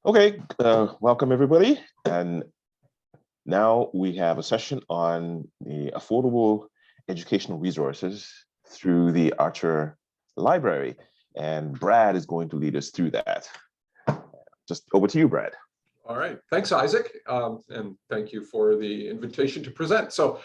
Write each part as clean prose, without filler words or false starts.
Okay, welcome everybody. And now we have a session on the affordable educational resources through the Archer Library. And Brad is going to lead us through that. Just over to you, Brad. All right, thanks, Isaac. And thank you for the invitation to present. So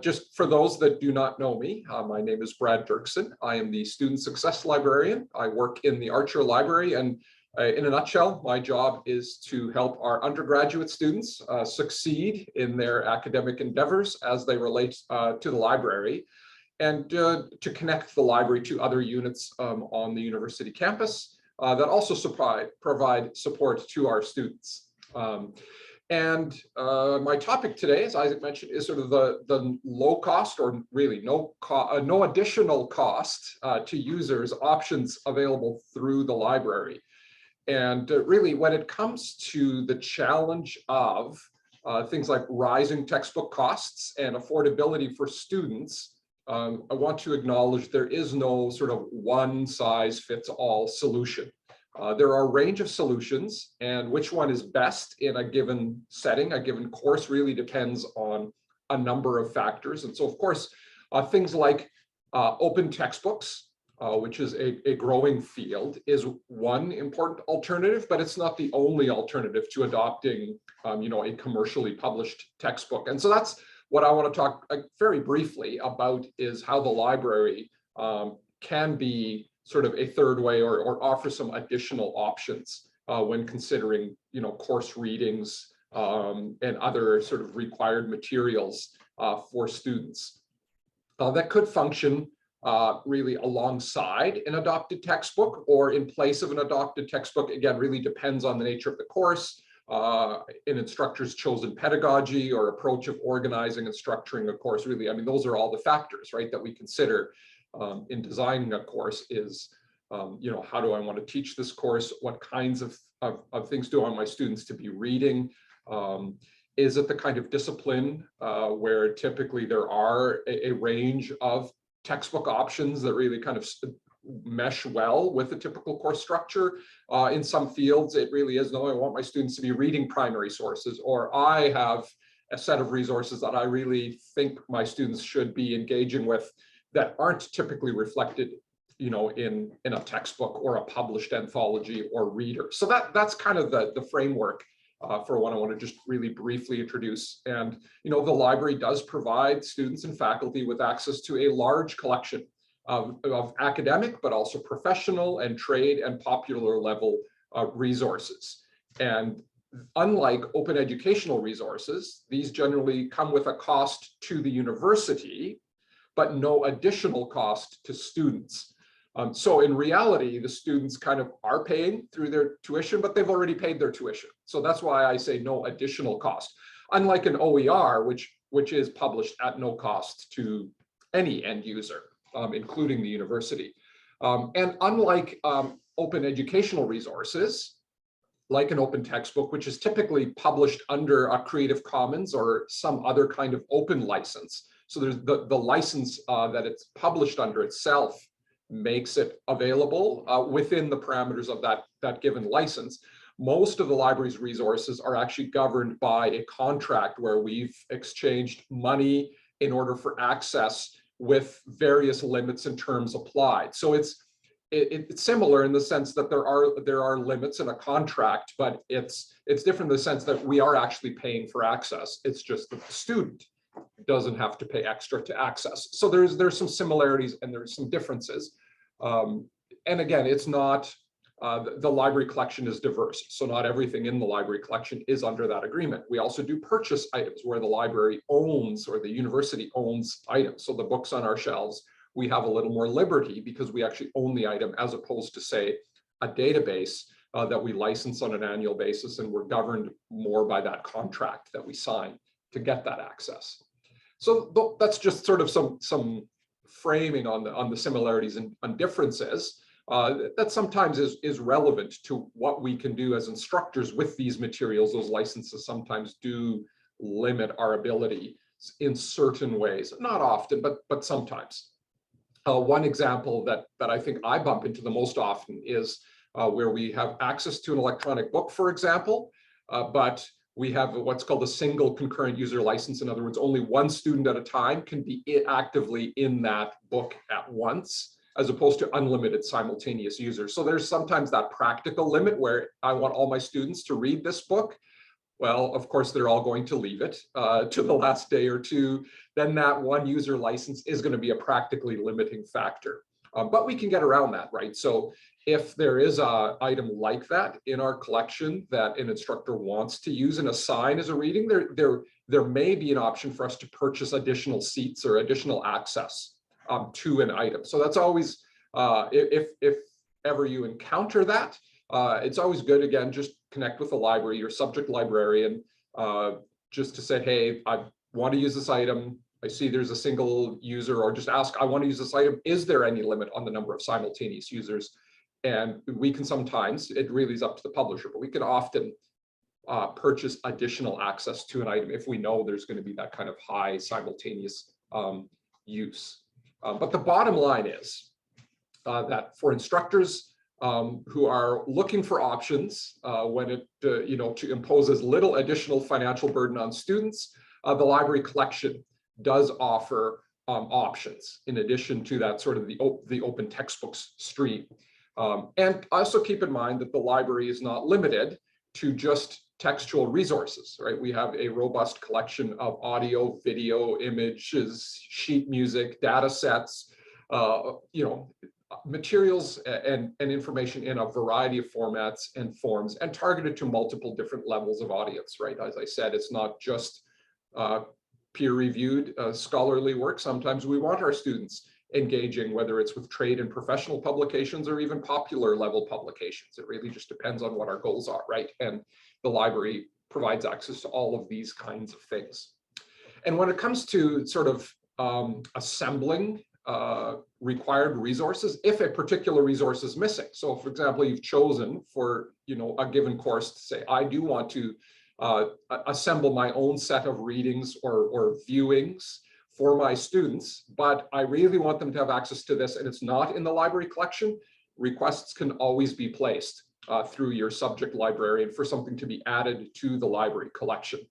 just for those that do not know me, my name is Brad Doerksen. I am the Student Success Librarian. I work in the Archer Library, and in a nutshell, my job is to help our undergraduate students succeed in their academic endeavors as they relate to the library, and to connect the library to other units on the university campus that also provide support to our students. My topic today, as Isaac mentioned, is sort of the low cost, or really no additional cost to users, options available through the library. And really, when it comes to the challenge of things like rising textbook costs and affordability for students, I want to acknowledge there is no sort of one-size-fits-all solution. There are a range of solutions, and which one is best in a given setting, a given course, really depends on a number of factors. And so, of course, things like open textbooks, which is a growing field, is one important alternative, but it's not the only alternative to adopting, a commercially published textbook. And so that's what I want to talk very briefly about, is how the library can be sort of a third way, or offer some additional options when considering, course readings and other sort of required materials for students that could function really alongside an adopted textbook or in place of an adopted textbook. Again, really depends on the nature of the course, an instructor's chosen pedagogy or approach of organizing and structuring a course. Really, I mean, those are all the factors, right, that we consider in designing a course. Is, how do I want to teach this course? What kinds of things do I want my students to be reading? Is it the kind of discipline where typically there are a range of textbook options that really kind of mesh well with the typical course structure? In some fields, it really is, no, I want my students to be reading primary sources, or I have a set of resources that I really think my students should be engaging with that aren't typically reflected, in a textbook or a published anthology or reader. So that's kind of the framework for what I want to just really briefly introduce. And, the library does provide students and faculty with access to a large collection of academic, but also professional and trade and popular level resources. And unlike open educational resources, these generally come with a cost to the university, but no additional cost to students. So in reality, the students kind of are paying through their tuition, but they've already paid their tuition. So that's why I say no additional cost. Unlike an OER, which is published at no cost to any end user, including the university. And unlike open educational resources, like an open textbook, which is typically published under a Creative Commons or some other kind of open license. So there's the license that it's published under itself makes it available within the parameters of that given license. Most of the library's resources are actually governed by a contract where we've exchanged money in order for access, with various limits and terms applied. So it's similar in the sense that there are limits in a contract, but it's different in the sense that we are actually paying for access. It's just that the student doesn't have to pay extra to access. So there's some similarities and there's some differences. And again, it's not, the library collection is diverse. So not everything in the library collection is under that agreement. We also do purchase items where the library owns, or the university owns, items. So the books on our shelves, we have a little more liberty because we actually own the item, as opposed to, say, a database that we license on an annual basis, and we're governed more by that contract that we sign to get that access. So that's just sort of some framing on the similarities and differences that sometimes is relevant to what we can do as instructors with these materials. Those licenses sometimes do limit our ability in certain ways, not often, but sometimes. One example that I think I bump into the most often is where we have access to an electronic book, for example, but we have what's called a single concurrent user license. In other words, only one student at a time can be actively in that book at once, as opposed to unlimited simultaneous users. So there's sometimes that practical limit where I want all my students to read this book. Well, of course, they're all going to leave it to the last day or two. Then that one user license is going to be a practically limiting factor. But we can get around that, right? So if there is an item like that in our collection that an instructor wants to use and assign as a reading, there may be an option for us to purchase additional seats or additional access to an item. So that's always, if ever you encounter that, it's always good, again, just connect with the library, your subject librarian, just to say, hey, I want to use this item. I see there's a single user, or just ask, I want to use this item. Is there any limit on the number of simultaneous users? And we can sometimes, it really is up to the publisher, but we can often purchase additional access to an item if we know there's going to be that kind of high simultaneous use. But the bottom line is that for instructors who are looking for options when it, to impose as little additional financial burden on students, the library collection does offer options in addition to that sort of the open textbooks stream. And also keep in mind that the library is not limited to just textual resources, right? We have a robust collection of audio, video, images, sheet music, data sets, materials and information in a variety of formats and forms, and targeted to multiple different levels of audience, right? As I said, it's not just peer-reviewed scholarly work. Sometimes we want our students engaging, whether it's with trade and professional publications or even popular level publications. It really just depends on what our goals are, right? And the library provides access to all of these kinds of things. And when it comes to sort of assembling required resources, if a particular resource is missing. So for example, you've chosen for a given course to say, I do want to assemble my own set of readings or viewings for my students, but I really want them to have access to this and it's not in the library collection. Requests can always be placed through your subject librarian for something to be added to the library collection.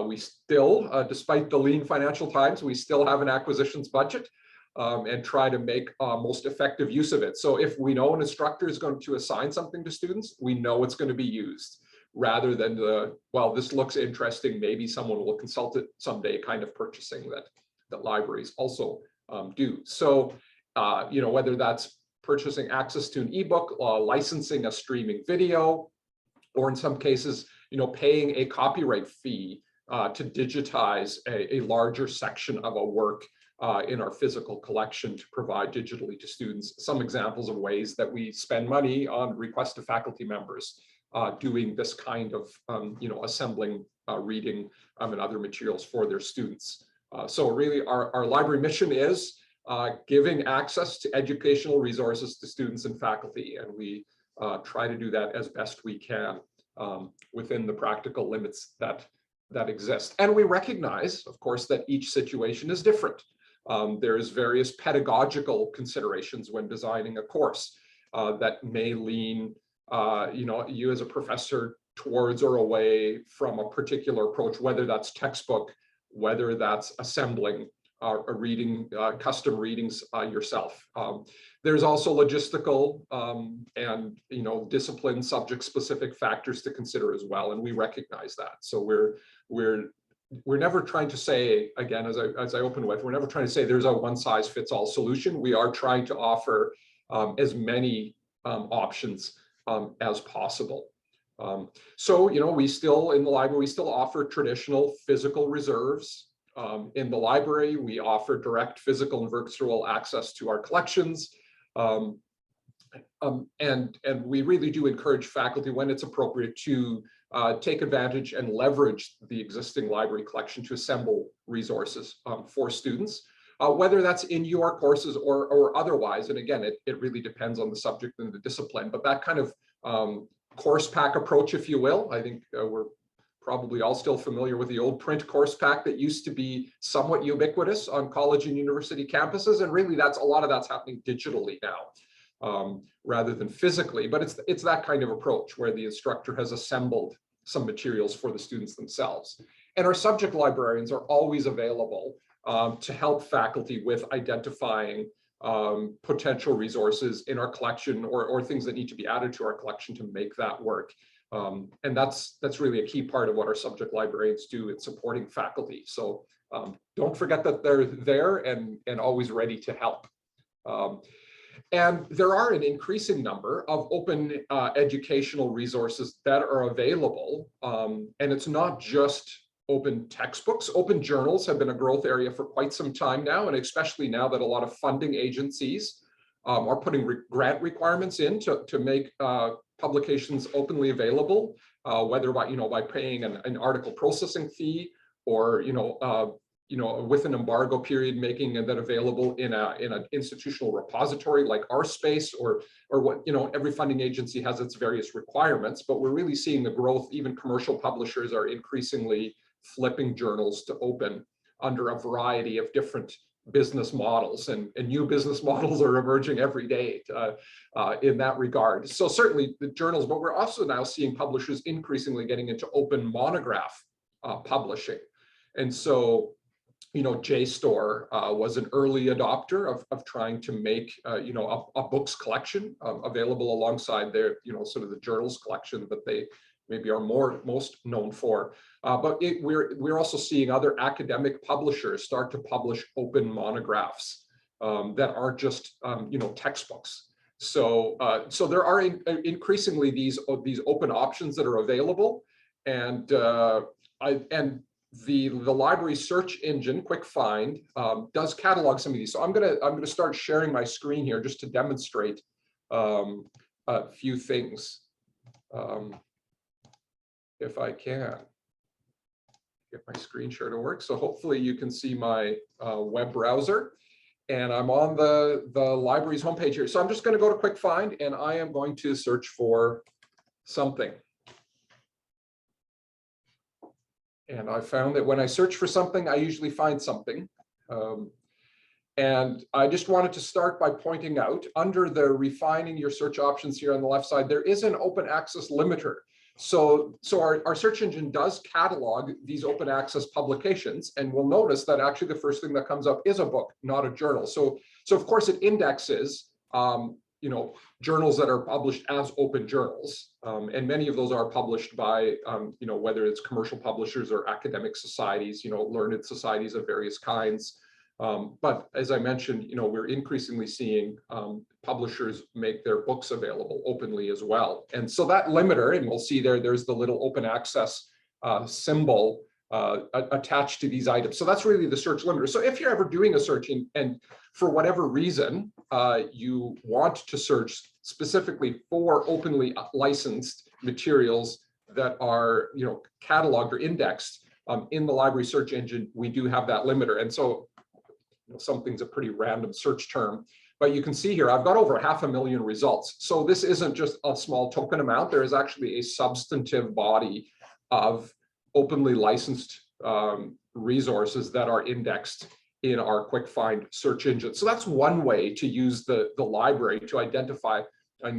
We still, despite the lean financial times, we still have an acquisitions budget and try to make most effective use of it. So if we know an instructor is going to assign something to students, we know it's going to be used, rather than well, this looks interesting, maybe someone will consult it someday kind of purchasing that libraries also do. So, whether that's purchasing access to an ebook, licensing a streaming video, or in some cases, paying a copyright fee to digitize a larger section of a work in our physical collection to provide digitally to students. Some examples of ways that we spend money on request to faculty members doing this kind of, assembling reading and other materials for their students. So really our library mission is giving access to educational resources to students and faculty, and we try to do that as best we can within the practical limits that exist. And we recognize, of course, that each situation is different. There's various pedagogical considerations when designing a course that may lean, you as a professor towards or away from a particular approach, whether that's textbook, whether that's assembling a reading, custom readings yourself. There's also logistical and discipline subject-specific factors to consider as well, and we recognize that. So we're never trying to say, again, as I opened with, we're never trying to say there's a one-size-fits-all solution. We are trying to offer as many options as possible. So, we still, in the library, we still offer traditional physical reserves. In the library, we offer direct physical and virtual access to our collections. And we really do encourage faculty, when it's appropriate, to take advantage and leverage the existing library collection to assemble resources for students, whether that's in your courses or otherwise. And again, it really depends on the subject and the discipline, but that kind of course pack approach, if you will. I think we're probably all still familiar with the old print course pack that used to be somewhat ubiquitous on college and university campuses. And really a lot of that's happening digitally now. rather than physically. But it's that kind of approach where the instructor has assembled some materials for the students themselves. And our subject librarians are always available to help faculty with identifying potential resources in our collection or things that need to be added to our collection to make that work. And that's really a key part of what our subject librarians do in supporting faculty. So don't forget that they're there and always ready to help. And there are an increasing number of open educational resources that are available. And it's not just open textbooks. Open journals have been a growth area for quite some time now, and especially now that a lot of funding agencies are putting grant requirements in to make publications openly available, whether by paying an article processing fee or with an embargo period, making that available in an institutional repository like RSpace or what every funding agency has its various requirements. But we're really seeing the growth. Even commercial publishers are increasingly flipping journals to open under a variety of different business models, and new business models are emerging every day in that regard. So certainly the journals, but we're also now seeing publishers increasingly getting into open monograph publishing. And so JSTOR was an early adopter of trying to make a books collection available alongside their sort of the journals collection that they maybe are most known for. But we're also seeing other academic publishers start to publish open monographs that aren't just textbooks. So there are increasingly these open options that are available, and the library search engine Quick Find does catalog some of these. So I'm gonna start sharing my screen here just to demonstrate a few things. If I can get my screen share to work. So hopefully you can see my web browser, and I'm on the library's homepage here. So I'm just going to go to Quick Find, and I am going to search for something. And I found that when I search for something, I usually find something. And I just wanted to start by pointing out, under the refining your search options here on the left side, there is an open access limiter. So our search engine does catalog these open access publications, and we'll notice that actually the first thing that comes up is a book, not a journal. So of course it indexes journals that are published as open journals, and many of those are published by whether it's commercial publishers or academic societies, learned societies of various kinds. But as I mentioned, we're increasingly seeing publishers make their books available openly as well. And so that limiter, and we'll see there's the little open access symbol attached to these items. So that's really the search limiter. So if you're ever doing a search and for whatever reason you want to search specifically for openly licensed materials that are cataloged or indexed in the library search engine, we do have that limiter. And so something's a pretty random search term, but you can see here I've got over 500,000 results. So this isn't just a small token amount. There is actually a substantive body of openly licensed resources that are indexed in our Quick Find search engine. So that's one way to use the library to identify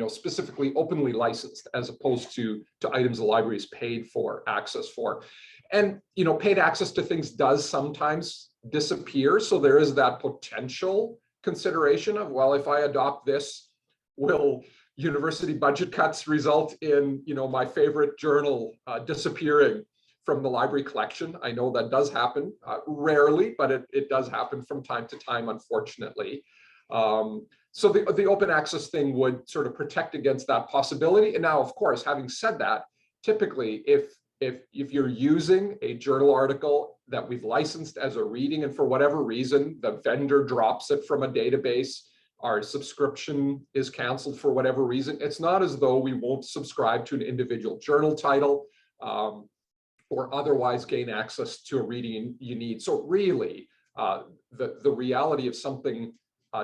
specifically openly licensed, as opposed to items the library is paid for access for. And paid access to things does sometimes disappear. So there is that potential consideration of, well, if I adopt this, will university budget cuts result in my favorite journal disappearing from the library collection? I know that does happen, rarely, but it does happen from time to time, unfortunately. So the open access thing would sort of protect against that possibility. And now, of course, having said that, typically if you're using a journal article that we've licensed as a reading, and for whatever reason the vendor drops it from a database, our subscription is canceled for whatever reason, it's not as though we won't subscribe to an individual journal title or otherwise gain access to a reading you need. So really, the reality of something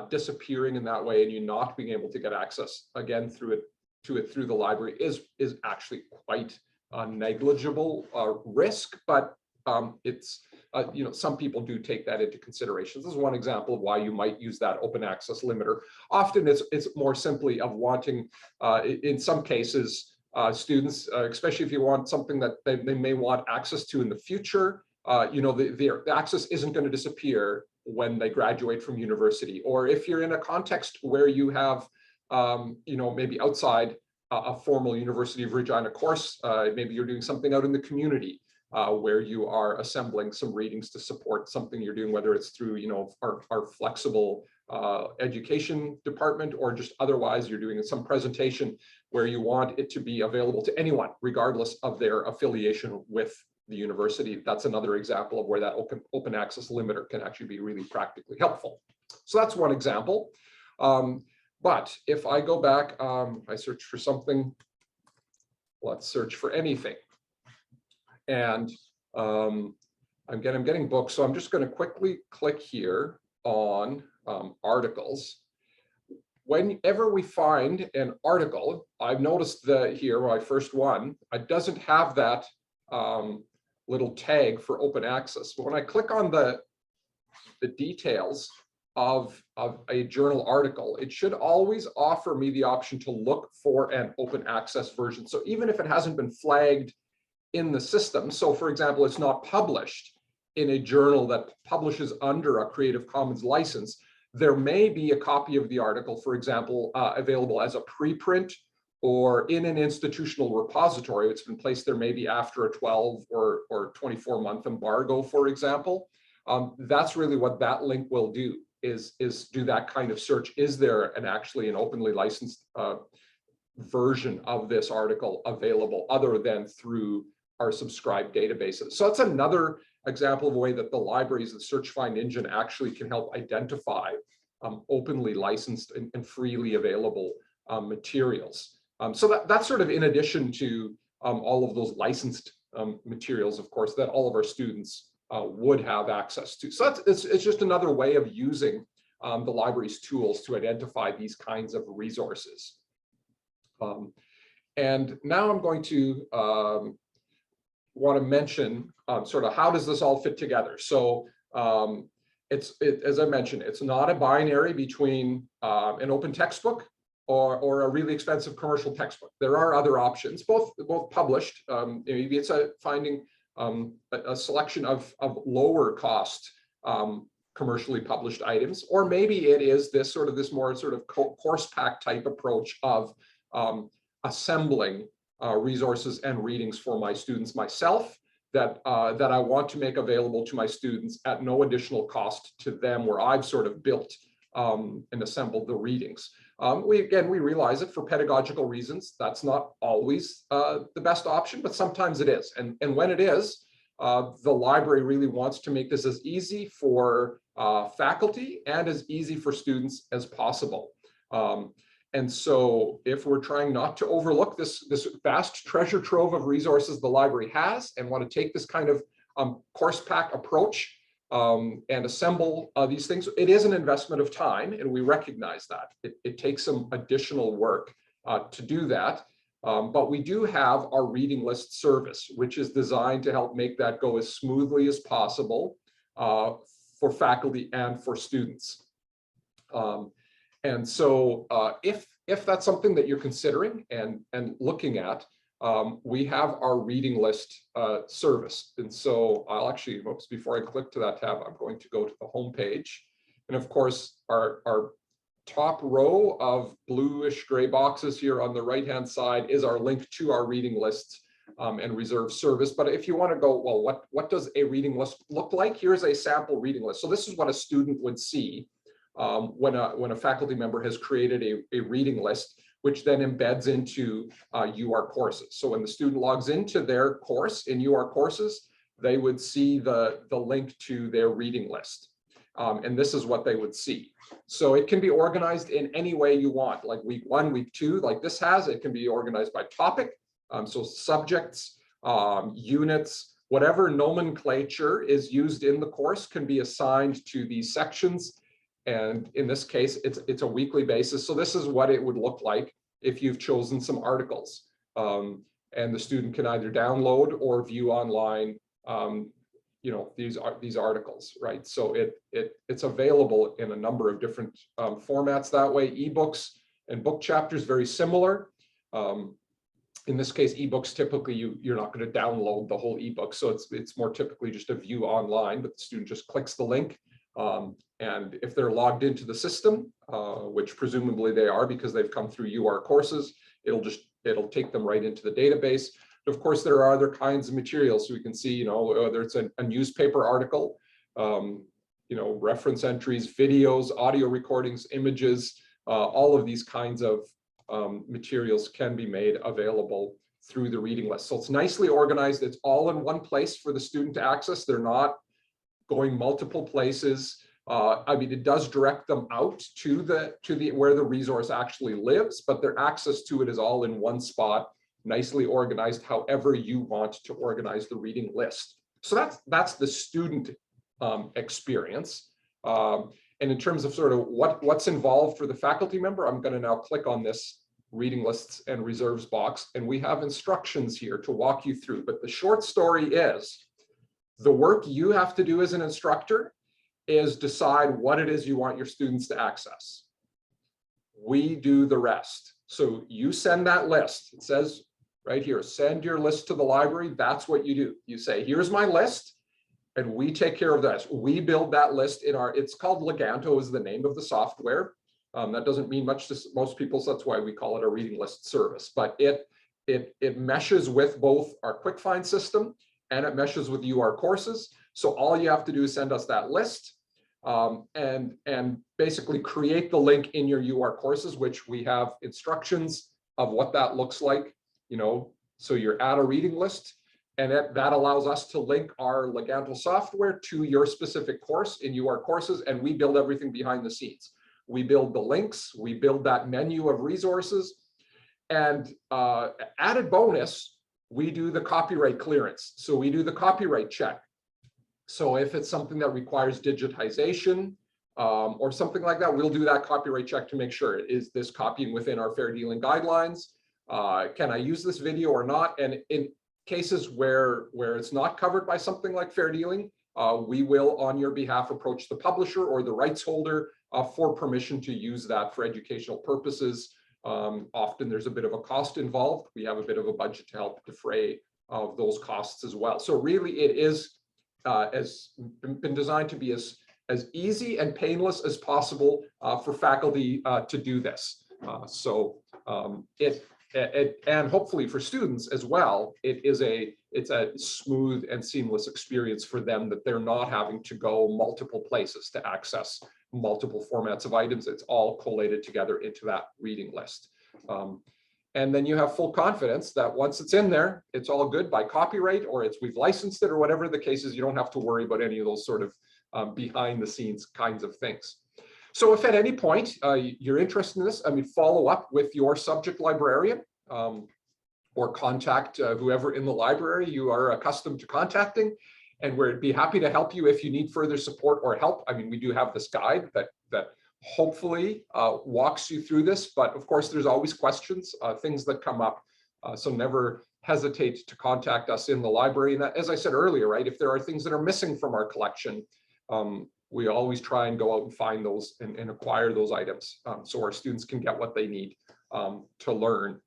disappearing in that way and you not being able to get access again through the library is actually quite negligible risk, but it's some people do take that into consideration. This is one example of why you might use that open access limiter. Often it's more simply of wanting, in some cases, students, especially if you want something that they may want access to in the future, the access isn't going to disappear when they graduate from university. Or if you're in a context where you have, maybe outside a formal University of Regina course, maybe you're doing something out in the community where you are assembling some readings to support something you're doing, whether it's through, our flexible education department, or just otherwise you're doing some presentation where you want it to be available to anyone, regardless of their affiliation with the university. That's another example of where that open access limiter can actually be really practically helpful. So that's one example. But if I go back, I search for something, let's search for anything. And I'm getting books. So I'm just going to quickly click here on articles. Whenever we find an article, I've noticed that here, my first one, it doesn't have that little tag for open access. But when I click on the details of a journal article, it should always offer me the option to look for an open access version. So even if it hasn't been flagged in the system, so for example, it's not published in a journal that publishes under a Creative Commons license, there may be a copy of the article, for example, available as a preprint or in an institutional repository. It's been placed there maybe after a 12 or 24-month embargo, for example. That's really what that link will do, is do that kind of search. Is there actually an openly licensed version of this article available other than through our subscribed databases? So that's another example of a way that the libraries, the search find engine, actually can help identify openly licensed and freely available materials. So that's sort of in addition to all of those licensed materials, of course, that all of our students would have access to. So it's just another way of using the library's tools to identify these kinds of resources. And now I'm going to want to mention sort of how does this all fit together. So as I mentioned, it's not a binary between an open textbook or a really expensive commercial textbook. There are other options, both published. Maybe it's finding a selection of lower cost commercially published items, or maybe it is this more course pack type approach of assembling resources and readings for my students myself that I want to make available to my students at no additional cost to them, where I've sort of built and assembled the readings. We realize that for pedagogical reasons, that's not always the best option, but sometimes it is. And when it is, the library really wants to make this as easy for faculty and as easy for students as possible. And so if we're trying not to overlook this vast treasure trove of resources the library has and want to take this kind of course pack approach and assemble these things, it is an investment of time, and we recognize that. It takes some additional work to do that. But we do have our reading list service, which is designed to help make that go as smoothly as possible for faculty and for students. And so if that's something that you're considering and looking at, we have our reading list service. And so I'll actually, before I click to that tab, I'm going to go to the home page. And of course, our top row of bluish gray boxes here on the right-hand side is our link to our reading lists and reserve service. But if you want to go, well, what does a reading list look like? Here's a sample reading list. So this is what a student would see when a faculty member has created a reading list, which then embeds into UR courses. So when the student logs into their course in UR courses, they would see the link to their reading list. And this is what they would see. So it can be organized in any way you want, like week 1, week 2, like this has. It can be organized by topic, so subjects, units, whatever nomenclature is used in the course can be assigned to these sections. And in this case, it's a weekly basis. So this is what it would look like if you've chosen some articles. And the student can either download or view online these articles, right? So it's available in a number of different formats that way. Ebooks and book chapters, very similar. In this case, ebooks, typically you're not going to download the whole ebook, so it's more typically just a view online, but the student just clicks the link. And if they're logged into the system, which presumably they are because they've come through UR courses, it'll take them right into the database. But of course, there are other kinds of materials. So we can see, whether it's a newspaper article, reference entries, videos, audio recordings, images, all of these kinds of materials can be made available through the reading list. So it's nicely organized. It's all in one place for the student to access. They're not going multiple places. It does direct them out to the where the resource actually lives, but their access to it is all in one spot, nicely organized however you want to organize the reading list. So that's the student experience. And in terms of sort of what's involved for the faculty member, I'm going to now click on this reading lists and reserves box, and we have instructions here to walk you through. But the short story is, the work you have to do as an instructor is decide what it is you want your students to access. We do the rest. So you send that list. It says right here, send your list to the library. That's what you do. You say, here's my list, and we take care of that. We build that list in it's called Leganto is the name of the software. That doesn't mean much to most people, so that's why we call it a reading list service. But it meshes with both our quick find system and it meshes with UR courses. So all you have to do is send us that list and basically create the link in your UR courses, which we have instructions of what that looks like. So you're at a reading list, and that allows us to link our Leganto software to your specific course in UR courses, and we build everything behind the scenes. We build the links, we build that menu of resources, and added bonus, we do the copyright clearance. So we do the copyright check. So if it's something that requires digitization or something like that, we'll do that copyright check to make sure, is this copying within our fair dealing guidelines? Can I use this video or not? And in cases where it's not covered by something like fair dealing, we will, on your behalf, approach the publisher or the rights holder for permission to use that for educational purposes. Often there's a bit of a cost involved. We have a bit of a budget to help defray of those costs as well. So really it is has been designed to be as easy and painless as possible for faculty to do this. And hopefully for students as well, it's a smooth and seamless experience for them, that they're not having to go multiple places to access multiple formats of items. It's all collated together into that reading list. And then you have full confidence that once it's in there, it's all good by copyright, or we've licensed it, or whatever the case is. You don't have to worry about any of those sort of behind the scenes kinds of things. So if at any point you're interested in this, follow up with your subject librarian or contact whoever in the library you are accustomed to contacting, and we'd be happy to help you if you need further support or help. We do have this guide that hopefully walks you through this, but of course there's always questions, things that come up. So never hesitate to contact us in the library. And that, as I said earlier, right, if there are things that are missing from our collection, we always try and go out and find those and acquire those items so our students can get what they need to learn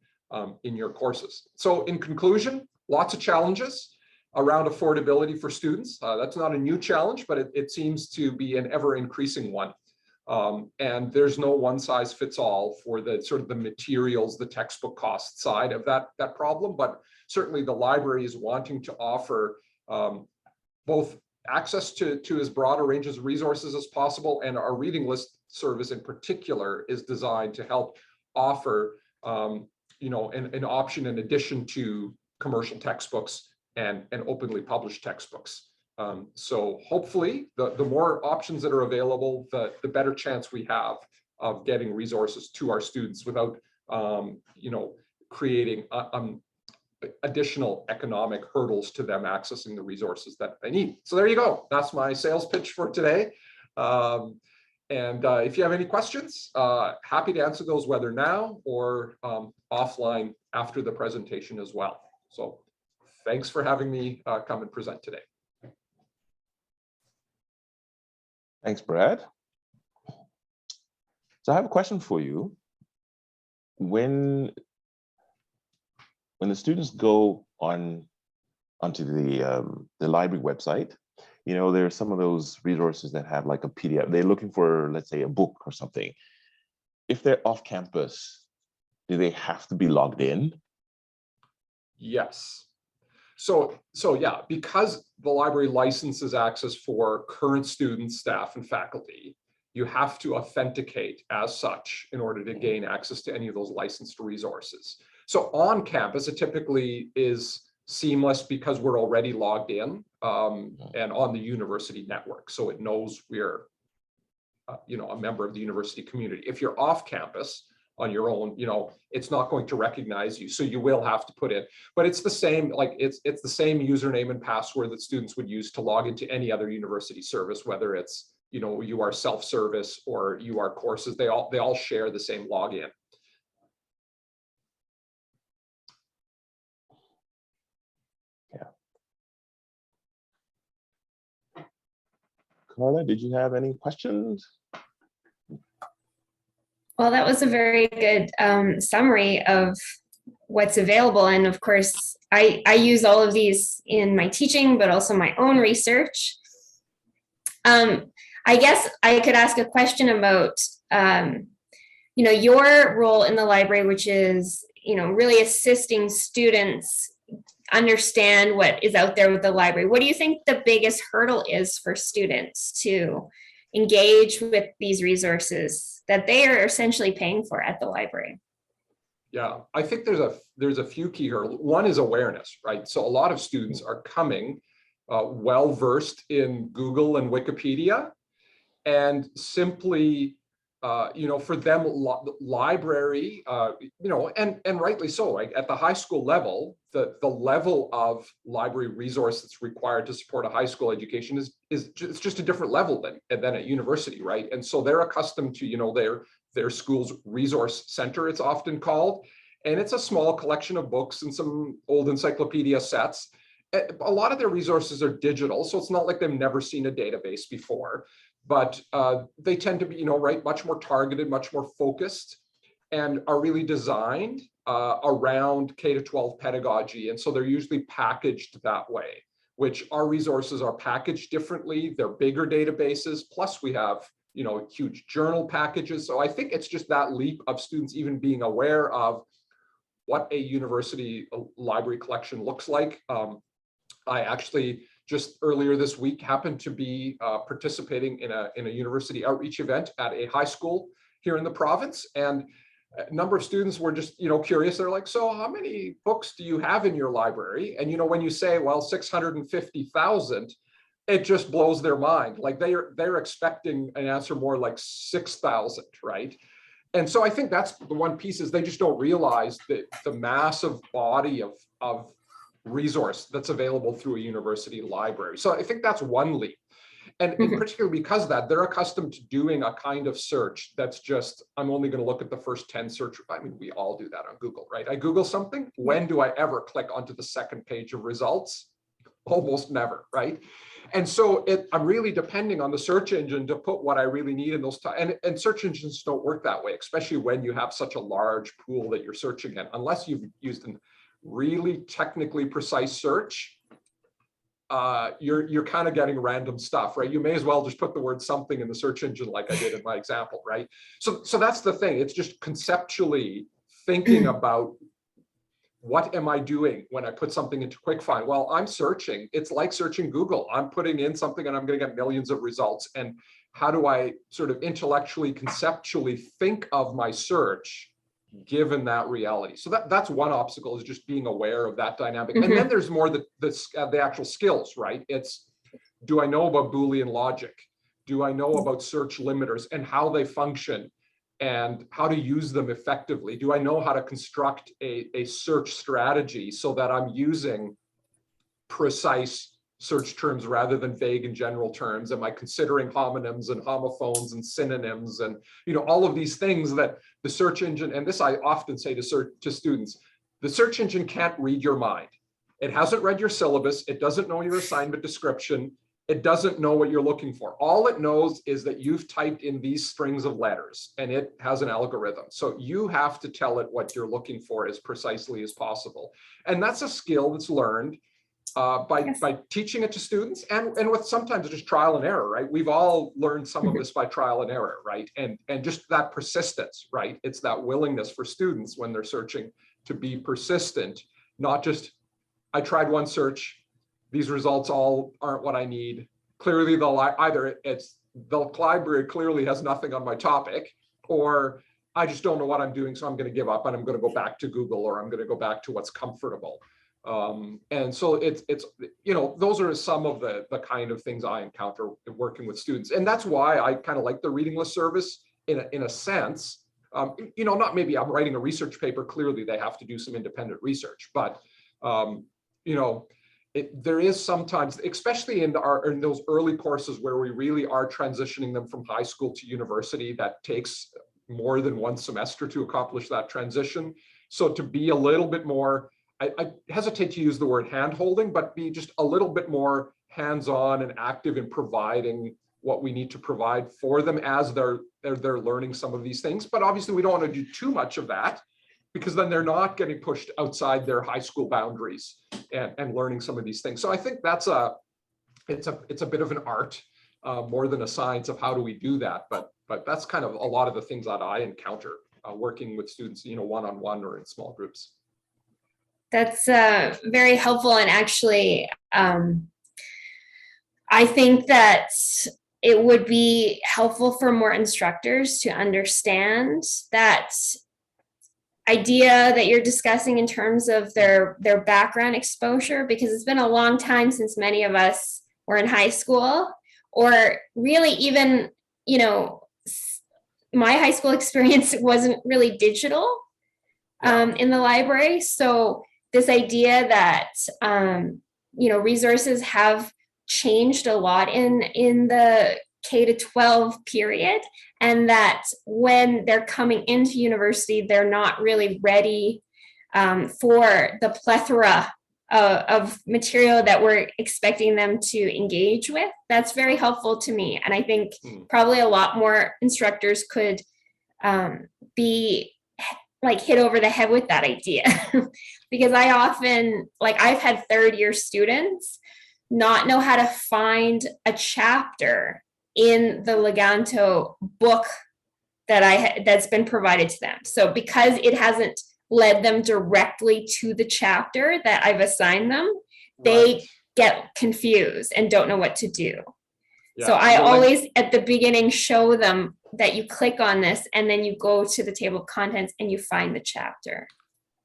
in your courses. So in conclusion, lots of challenges around affordability for students. That's not a new challenge, but it seems to be an ever increasing one. And there's no one size fits all for the sort of the materials, the textbook cost side of that problem, but certainly the library is wanting to offer both access to as broad a range of resources as possible, and our reading list service in particular is designed to help offer an option in addition to commercial textbooks and openly published textbooks. So hopefully the more options that are available, the better chance we have of getting resources to our students without creating additional economic hurdles to them accessing the resources that they need. So there you go. That's my sales pitch for today. And if you have any questions, happy to answer those, whether now or offline after the presentation as well. So thanks for having me come and present today. Thanks, Brad. So I have a question for you. When the students go onto the library website, you know, there's some of those resources that have like a PDF. They're looking for, let's say, a book or something. If they're off campus, do they have to be logged in? Yes. So yeah, because the library licenses access for current students, staff, and faculty, you have to authenticate as such in order to gain access to any of those licensed resources. So on campus, it typically is seamless because we're already logged in and on the university network. So it knows we're a member of the university community. If you're off campus on your own, it's not going to recognize you. So you will have to put in, but it's the same, like it's the same username and password that students would use to log into any other university service, whether it's, you are self-service or you are courses, they all share the same login. Yeah. Carla, did you have any questions? Well, that was a very good summary of what's available. And of course, I use all of these in my teaching, but also my own research. I guess I could ask a question about, your role in the library, which is, really assisting students understand what is out there with the library. What do you think the biggest hurdle is for students to engage with these resources that they are essentially paying for at the library? Yeah, I think there's a few key hurdles. One is awareness, right? So a lot of students are coming well-versed in Google and Wikipedia, and simply, for them, library, and rightly so, like at the high school level, the level of library resource that's required to support a high school education is just a different level than at university, right? And so they're accustomed to, their school's resource center, it's often called, and it's a small collection of books and some old encyclopedia sets. A lot of their resources are digital, so it's not like they've never seen a database before, but they tend to be, much more targeted, much more focused, and are really designed around K-12 pedagogy. And so they're usually packaged that way, which our resources are packaged differently. They're bigger databases, plus we have, huge journal packages. So I think it's just that leap of students even being aware of what a university library collection looks like. I actually just earlier this week happened to be participating in a university outreach event at a high school here in the province, and a number of students were just curious. They're like, so how many books do you have in your library? And when you say, well, 650,000, it just blows their mind. Like they're expecting an answer more like 6,000, right? And so I think that's the one piece, is they just don't realize that the massive body of resource that's available through a university library. So I think that's one leap. And in particular, because of that, they're accustomed to doing a kind of search that's just, I'm only going to look at the first 10 search. I mean, we all do that on Google, right? I Google something. When do I ever click onto the second page of results? Almost never, right? And so I'm really depending on the search engine to put what I really need in those times. And search engines don't work that way, especially when you have such a large pool that you're searching in, unless you've used a really technically precise search. You're kind of getting random stuff, right? You may as well just put the word something in the search engine like I did in my example, right? So that's the thing. It's just conceptually thinking about, what am I doing when I put something into quick find? Well, I'm searching. It's like searching Google. I'm putting in something and I'm going to get millions of results. And how do I sort of intellectually, conceptually think of my search given that reality? So that's one obstacle, is just being aware of that dynamic. And then there's more the actual skills, right? It's, do I know about Boolean logic? Do I know about search limiters and how they function and how to use them effectively? Do I know how to construct a search strategy so that I'm using precise search terms rather than vague and general terms? Am I considering homonyms and homophones and synonyms and all of these things that the search engine, and this I often say to students, the search engine can't read your mind. It hasn't read your syllabus. It doesn't know your assignment description. it doesn't know what you're looking for. All it knows is that you've typed in these strings of letters and it has an algorithm. So you have to tell it what you're looking for as precisely as possible. And that's a skill that's learned by teaching it to students and with sometimes just trial and error, right? We've all learned some of this by trial and error, right? And just that persistence, right? It's that willingness for students when they're searching to be persistent, not just, I tried one search, these results all aren't what I need. Clearly, either the library clearly has nothing on my topic, or I just don't know what I'm doing, so I'm going to give up and I'm going to go back to Google, or I'm going to go back to what's comfortable. And so it's those are some of the kind of things I encounter working with students, and that's why I kind of like the reading list service in a sense. Not maybe I'm writing a research paper. Clearly, they have to do some independent research, but there is sometimes, especially in those early courses where we really are transitioning them from high school to university, that takes more than one semester to accomplish that transition. So to be a little bit more, I hesitate to use the word hand-holding, but be just a little bit more hands-on and active in providing what we need to provide for them as they're learning some of these things. But obviously we don't want to do too much of that, because then they're not getting pushed outside their high school boundaries and learning some of these things. So I think it's a bit of an art more than a science of how do we do that. But that's kind of a lot of the things that I encounter working with students, one-on-one or in small groups. That's very helpful. And actually, I think that it would be helpful for more instructors to understand that idea that you're discussing in terms of their background exposure, because it's been a long time since many of us were in high school, or really even, my high school experience wasn't really digital in the library. So this idea that, resources have changed a lot in the K to 12 period, and that when they're coming into university, they're not really ready for the plethora of material that we're expecting them to engage with. That's very helpful to me. And I think probably a lot more instructors could be hit over the head with that idea. Because I often, I've had third-year students not know how to find a chapter in the Leganto book that's been provided to them. So because it hasn't led them directly to the chapter that I've assigned them, they get confused and don't know what to do. Yeah. So I always at the beginning show them that you click on this and then you go to the table of contents and you find the chapter.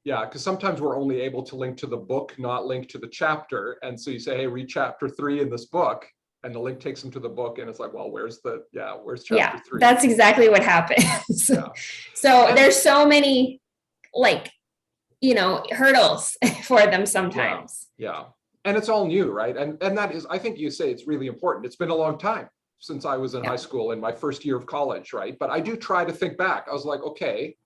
Yeah, because sometimes we're only able to link to the book, not link to the chapter. And so you say, hey, read chapter 3 in this book. And the link takes them to the book, and it's like, well, where's chapter 3? That's exactly what happens. Yeah. So there's so many, hurdles for them sometimes. Yeah. And it's all new, right? And that is, I think you say it's really important. It's been a long time since I was in high school in my first year of college, right? But I do try to think back. I was like, okay,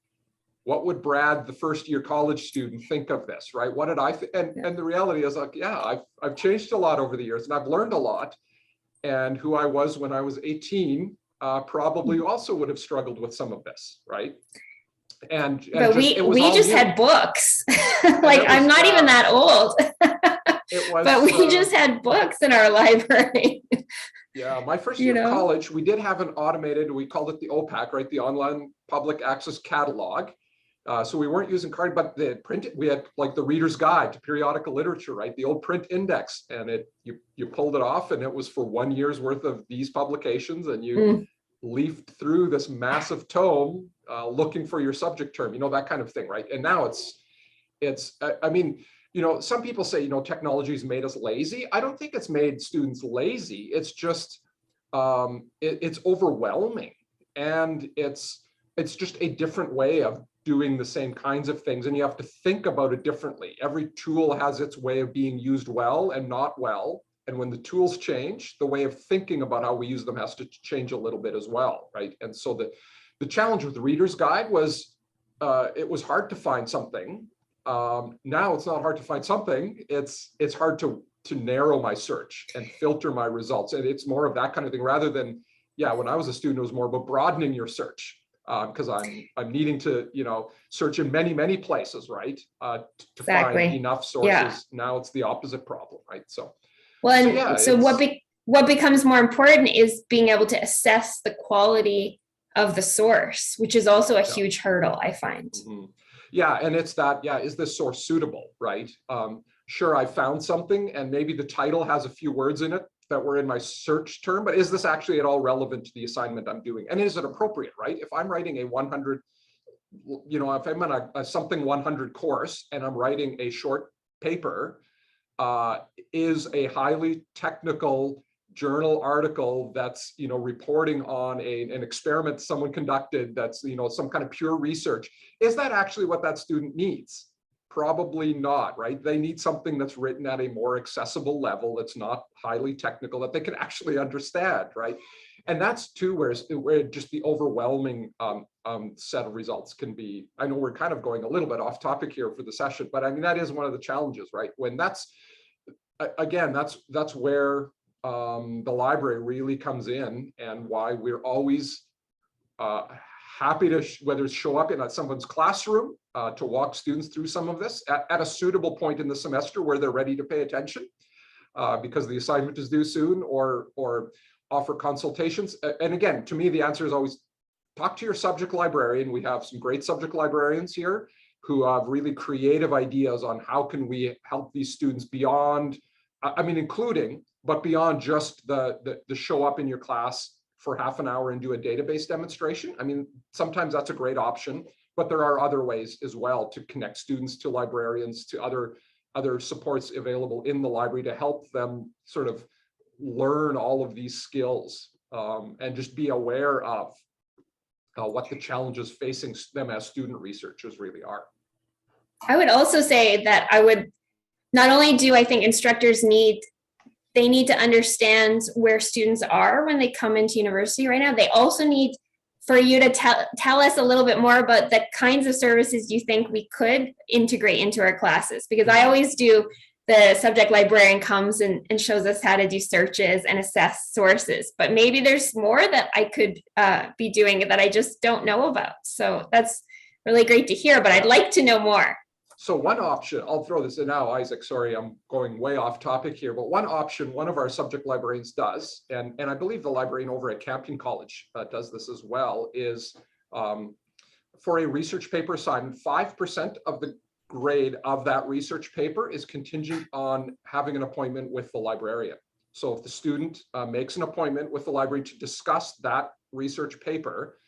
what would Brad, the first year college student, think of this, right? What did I think? And the reality is I've changed a lot over the years, and I've learned a lot. And who I was when I was 18 probably also would have struggled with some of this, right? But we just had books. I'm not even that old. But we just had books in our library. Yeah, my first year of college, we did have an automated, we called it the OPAC, right? The Online Public Access Catalog. So we weren't using card, but the print, we had the Reader's Guide to Periodical Literature, right? The old print index, and you pulled it off, and it was for 1 year's worth of these publications, and you leafed through this massive tome looking for your subject term, that kind of thing, right? And now some people say, technology's made us lazy. I don't think it's made students lazy. It's just, it's overwhelming, and it's just a different way of doing the same kinds of things, and you have to think about it differently. Every tool has its way of being used well and not well, and when the tools change, the way of thinking about how we use them has to change a little bit as well, right? And so the challenge with the Reader's Guide was it was hard to find something. Now it's not hard to find something. It's hard to narrow my search and filter my results. And it's more of that kind of thing rather than, yeah, when I was a student, it was more about broadening your search. Because I'm needing to, search in many places, right? To Exactly. find enough sources. Yeah. Now it's the opposite problem, right? So, well, and yeah, so what becomes more important is being able to assess the quality of the source, which is also a huge hurdle, I find. Mm-hmm. Yeah, and it's that, yeah, is this source suitable, right? Sure, I found something and maybe the title has a few words in it that were in my search term, but is this actually at all relevant to the assignment I'm doing? And is it appropriate, right? If I'm writing a 100, if I'm in a something 100 course and I'm writing a short paper, is a highly technical journal article that's reporting on an experiment someone conducted that's some kind of pure research, is that actually what that student needs? Probably not, right? They need something that's written at a more accessible level, that's not highly technical, that they can actually understand, right? And that's too where just the overwhelming set of results can be. I know we're kind of going a little bit off topic here for the session, but I mean that is one of the challenges, right? When that's where the library really comes in, and why we're always happy to whether it's show up in someone's classroom to walk students through some of this at a suitable point in the semester where they're ready to pay attention because the assignment is due soon, or offer consultations. And again, to me, the answer is always talk to your subject librarian. We have some great subject librarians here who have really creative ideas on how can we help these students beyond, I mean, including, but beyond just the show up in your class for half an hour and do a database demonstration. I mean, sometimes that's a great option, but there are other ways as well to connect students to librarians, to other supports available in the library to help them sort of learn all of these skills and just be aware of what the challenges facing them as student researchers really are. I would also say that not only do I think instructors need to understand where students are when they come into university right now, they also need for you to tell us a little bit more about the kinds of services you think we could integrate into our classes. Because I always do, the subject librarian comes and shows us how to do searches and assess sources, but maybe there's more that I could be doing that I just don't know about. So that's really great to hear, but I'd like to know more. So one option, I'll throw this in now, Isaac, sorry, I'm going way off topic here, but one option one of our subject librarians does, and I believe the librarian over at Campion College does this as well, is for a research paper assignment, 5% of the grade of that research paper is contingent on having an appointment with the librarian. So if the student makes an appointment with the library to discuss that research paper,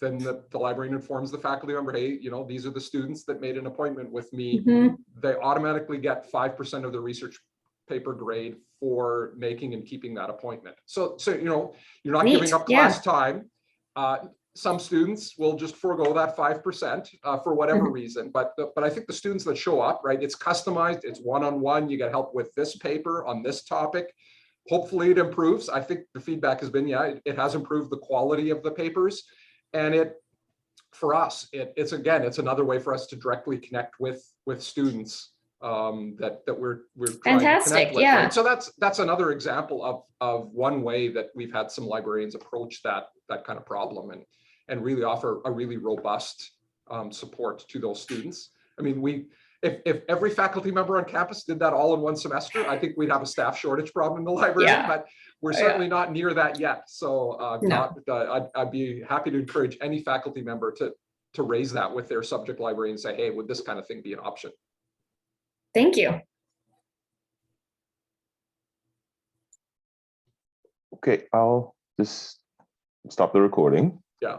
then the librarian informs the faculty member, hey, these are the students that made an appointment with me. Mm-hmm. They automatically get 5% of the research paper grade for making and keeping that appointment. So you're not giving up class time. Some students will just forego that 5% for whatever reason. But I think the students that show up, right, it's customized, it's one-on-one, you get help with this paper on this topic. Hopefully it improves. I think the feedback has been, yeah, it has improved the quality of the papers. And for us, it's another way for us to directly connect with students that we're trying to connect with. Yeah. Right? So that's another example of one way that we've had some librarians approach that kind of problem and really offer a really robust support to those students. I mean, if every faculty member on campus did that all in one semester, I think we'd have a staff shortage problem in the library, but we're certainly not near that yet. So I'd be happy to encourage any faculty member to raise that with their subject library and say, hey, would this kind of thing be an option? Thank you. Okay, I'll just stop the recording. Yeah.